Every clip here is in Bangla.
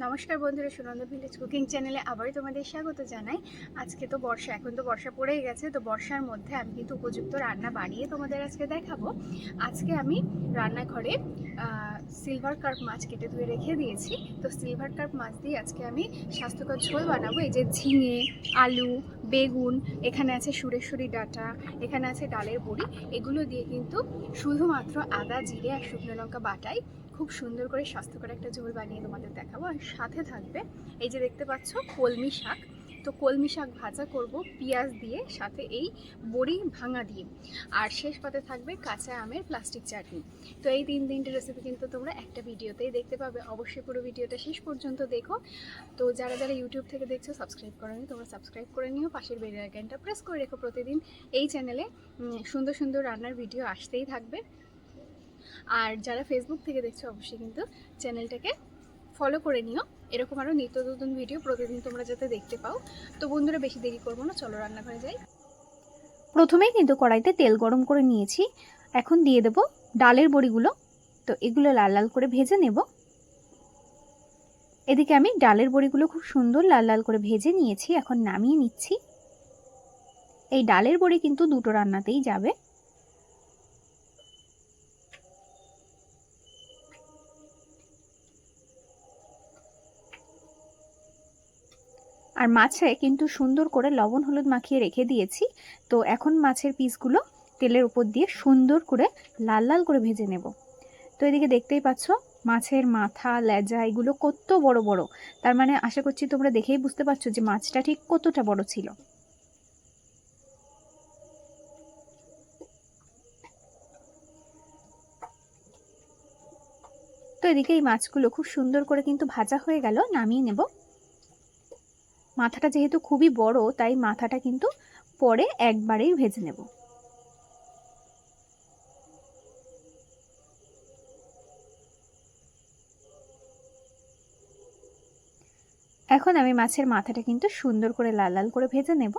নমস্কার বন্ধুরা, সুনন্দা ভিলেজ কুকিং চ্যানেলে আবারও তোমাদের স্বাগত জানাই। আজকে তো বর্ষা, এখন তো বর্ষা পড়েই গেছে, তো বর্ষার মধ্যে আমি কিন্তু উপযুক্ত রান্না বানিয়ে তোমাদের আজকে দেখাবো। আজকে আমি রান্নাঘরে সিলভার কার্প মাছ কেটে ধুয়ে রেখে দিয়েছি। তো সিলভার কার্প মাছ দিয়ে আজকে আমি স্বাস্থ্যকর ঝোল বানাবো। এই যে ঝিঙে, আলু, বেগুন, এখানে আছে সুরেশ্বরী ডাঁটা, এখানে আছে ডালের বড়ি, এগুলো দিয়ে কিন্তু শুধুমাত্র আদা, জিরে আর শুকনো লঙ্কা বাটাই খুব সুন্দর করে স্বাস্থ্যকর একটা ঝোল বানিয়ে তোমাদের দেখাবো। আর সাথে থাকবে এই যে দেখতে পাচ্ছ কলমি শাক। তো কলমি শাক ভাজা করব পেঁয়াজ দিয়ে, সাথে এই বড়ি ভাঙা দিয়ে, আর শেষ পাতে থাকবে কাঁচা আমের প্লাস্টিক চাটনি। তো এই তিনটে রেসিপি কিন্তু তোমরা একটা ভিডিওতেই দেখতে পাবে। অবশ্যই পুরো ভিডিওটা শেষ পর্যন্ত দেখো। তো যারা যারা ইউটিউব থেকে দেখছো সাবস্ক্রাইব করোনি, তোমরা সাবস্ক্রাইব করে নিও, পাশের বেল আইকনটা প্রেস করে রেখো। প্রতিদিন এই চ্যানেলে সুন্দর সুন্দর রান্নার ভিডিও আসতেই থাকবে। আর যারা ফেসবুক থেকে দেখছো অবশ্যই কিন্তু চ্যানেলটাকে ফলো করে নিও, এরকম আরও নিত্য নতুন ভিডিও প্রতিদিন তোমরা যাতে দেখতে পাও। তো বন্ধুরা, বেশি দেরি করবো না, চলো রান্নাঘরে যাই। প্রথমেই কিন্তু কড়াইতে তেল গরম করে নিয়েছি, এখন দিয়ে দেব ডালের বড়িগুলো। তো এগুলো লাল লাল করে ভেজে নেব। এদিকে আমি ডালের বড়িগুলো খুব সুন্দর লাল লাল করে ভেজে নিয়েছি, এখন নামিয়ে নিচ্ছি। এই ডালের বড়ি কিন্তু দুটো রান্নাতেই যাবে। আর মাছে কিন্তু সুন্দর করে লবণ হলুদ মাখিয়ে রেখে দিয়েছি। তো এখন মাছের পিসগুলো তেলের উপর দিয়ে সুন্দর করে লাল লাল করে ভেজে নেব। তো এদিকে দেখতেই পাচ্ছ মাছের মাথা, লেজা এগুলো কত বড় বড়। তার মানে আশা করছি তোমরা দেখেই বুঝতে পারছো যে মাছটা ঠিক কতটা বড় ছিল। তো এদিকে এই মাছগুলো খুব সুন্দর করে কিন্তু ভাজা হয়ে গেল, নামিয়ে নেব। মাথাটা যেহেতু খুবই বড়, তাই মাথাটা কিন্তু পরে একবারেই ভেজে নেব। এখন আমি মাছের মাথাটা কিন্তু সুন্দর করে লাল লাল করে ভেজে নেব।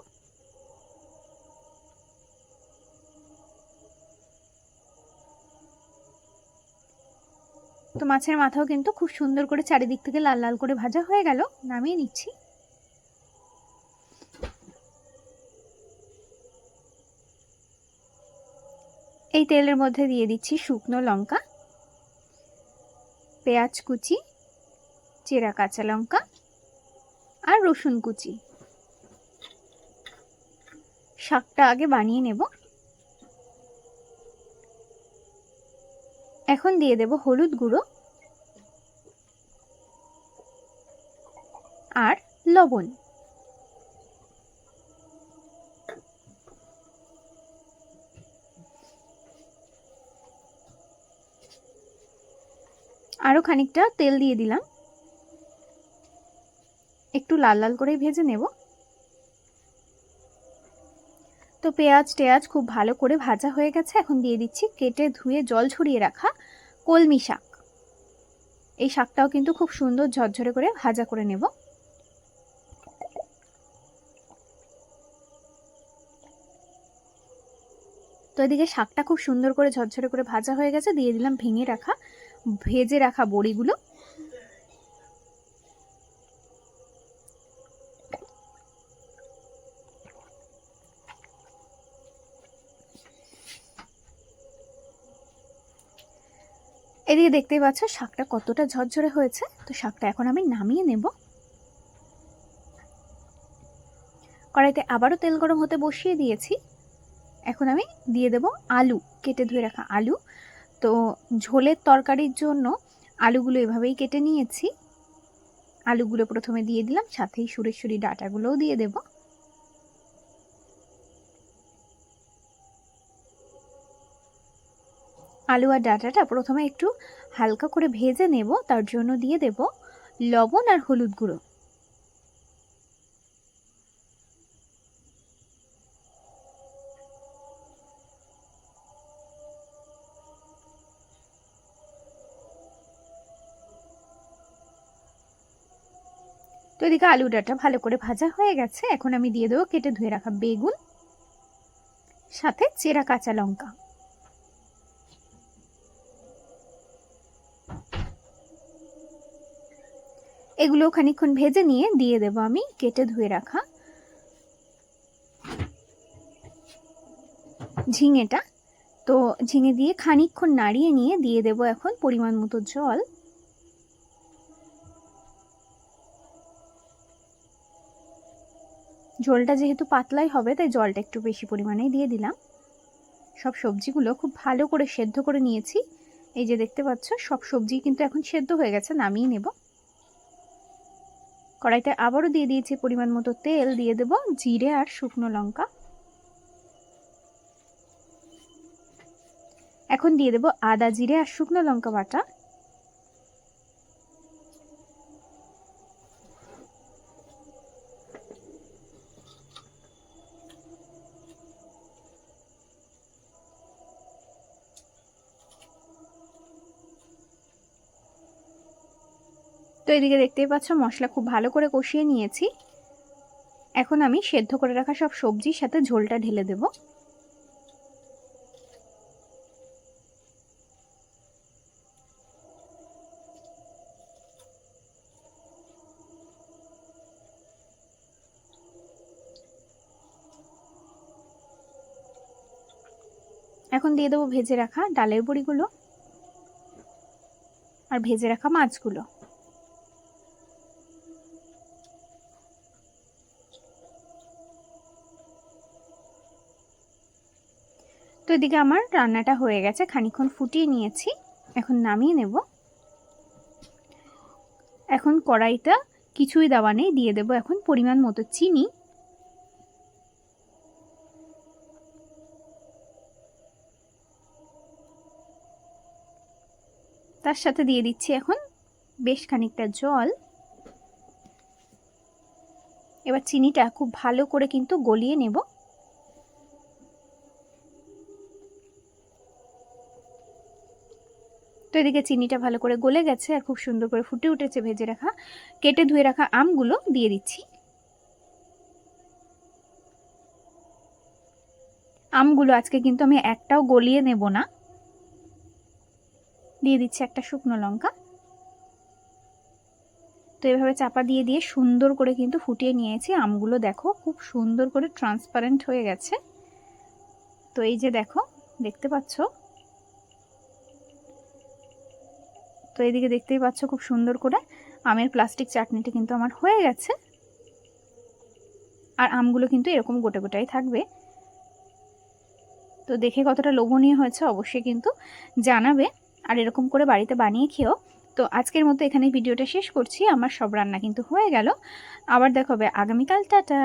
তো মাছের মাথাও কিন্তু খুব সুন্দর করে চারিদিক থেকে লাল লাল করে ভাজা হয়ে গেল, নামিয়ে নিচ্ছি। এই তেলের মধ্যে দিয়ে দিচ্ছি শুকনো লঙ্কা, পেঁয়াজ কুচি, চেরা কাঁচা লঙ্কা আর রসুন কুচি। শাকটা আগে বানিয়ে নেব। এখন দিয়ে দেব হলুদ গুঁড়ো আর লবণ। আরো খানিকটা তেল দিয়ে দিলাম, একটু লাল লাল করে ভেজে নেব। তো পেঁয়াজ খুব ভালো করে ভাজা হয়ে গেছে, এখন দিয়ে দিচ্ছি কেটে ধুয়ে জল ছড়িয়ে রাখা কলমি শাক। এই শাকটাও কিন্তু খুব সুন্দর ঝরঝরে করে ভাজা করে নেব। তো এদিকে শাকটা খুব সুন্দর করে ঝরঝরে করে ভাজা হয়ে গেছে, দিয়ে দিলাম ভেজে রাখা বড়িগুলো। এদিকে দেখতেই পাচ্ছ শাকটা কতটা ঝরঝরে হয়েছে। তো শাকটা এখন আমি নামিয়ে নেব। কড়াইতে আবারও তেল গরম হতে বসিয়ে দিয়েছি। এখন আমি দিয়ে দেব আলু, কেটে ধুয়ে রাখা আলু। তো ঝোলের তরকারির জন্য আলুগুলো এভাবেই কেটে নিয়েছি। আলুগুলো প্রথমে দিয়ে দিলাম, সাথেই সুরেশ্বরী ডাঁটাগুলোও দিয়ে দেব। আলু আর ডাঁটাটা প্রথমে একটু হালকা করে ভেজে নেব, তার জন্য দিয়ে দেব লবণ আর হলুদ গুঁড়ো। তো এদিকে আলু ডাঁটা ভালো করে ভাজা হয়ে গেছে, এখন আমি দিয়ে দেবো কেটে ধুয়ে রাখা বেগুন, সাথে চেরা কাঁচা লঙ্কা। এগুলো খানিকক্ষণ ভেজে নিয়ে দিয়ে দেব আমি কেটে ধুয়ে রাখা ঝিঙেটা। তো ঝিঙে দিয়ে খানিকক্ষণ নাড়িয়ে নিয়ে দিয়ে দেব এখন পরিমাণ মতো জল। ঝোলটা যেহেতু পাতলাই হবে তাই জলটা একটু বেশি পরিমাণেই দিয়ে দিলাম। সব সবজিগুলো খুব ভালো করে সেদ্ধ করে নিয়েছি। এই যে দেখতে পাচ্ছ সব সবজি কিন্তু এখন সেদ্ধ হয়ে গেছে, নামিয়ে নেব। কড়াইতে আবারও দিয়ে দিয়েছি পরিমাণ মতো তেল, দিয়ে দেব জিরে আর শুকনো লঙ্কা। এখন দিয়ে দেব আদা জিরে আর শুকনো লঙ্কা বাটা। তো এদিকে দেখতেই পাচ্ছ মশলা খুব ভালো করে কষিয়ে নিয়েছি। এখন আমি সেদ্ধ করে রাখা সব সবজির সাথে ঝোলটা ঢেলে দেব। এখন দিয়ে দেবো ভেজে রাখা ডালের বড়িগুলো আর ভেজে রাখা মাছগুলো। তো এদিকে আমার রান্নাটা হয়ে গেছে, খানিকক্ষণ ফুটিয়ে নিয়েছি, এখন নামিয়ে নেব। এখন কড়াইটা কিছুই দেওয়া নেই, দিয়ে দেব এখন পরিমাণ মতো চিনি। তার সাথে দিয়ে দিচ্ছি এখন বেশ খানিকটা জল। এবার চিনিটা খুব ভালো করে কিন্তু গলিয়ে নেব। তো এদিকে চিনিটা ভালো করে গলে গেছে আর খুব সুন্দর করে ফুটে উঠেছে। ভেজে রাখা কেটে ধুয়ে রাখা আমগুলো দিয়ে দিচ্ছি। আমগুলো আজকে কিন্তু আমি একটাও গলিয়ে নেব না। দিয়ে দিচ্ছি একটা শুকনো লঙ্কা। তো এভাবে চাপা দিয়ে দিয়ে সুন্দর করে কিন্তু ফুটিয়ে নিয়েছি। আমগুলো দেখো খুব সুন্দর করে ট্রান্সপারেন্ট হয়ে গেছে। তো এই যে দেখো, দেখতে পাচ্ছ। তো এইদিকে দেখতেই পাচ্ছ খুব সুন্দর করে আমের প্লাস্টিক চাটনিটা কিন্তু আমার হয়ে গেছে। আর আমগুলো কিন্তু এরকম গোটা গোটাই থাকবে। তো দেখে কতটা লোভনীয় হয়েছে অবশ্যই কিন্তু জানাবে, আর এরকম করে বাড়িতে বানিয়ে খেও। তো আজকের মতো এখানে ভিডিওটা শেষ করছি। আমার সব রান্না কিন্তু হয়ে গেল। আবার দেখা হবে আগামীকাল। টাটা।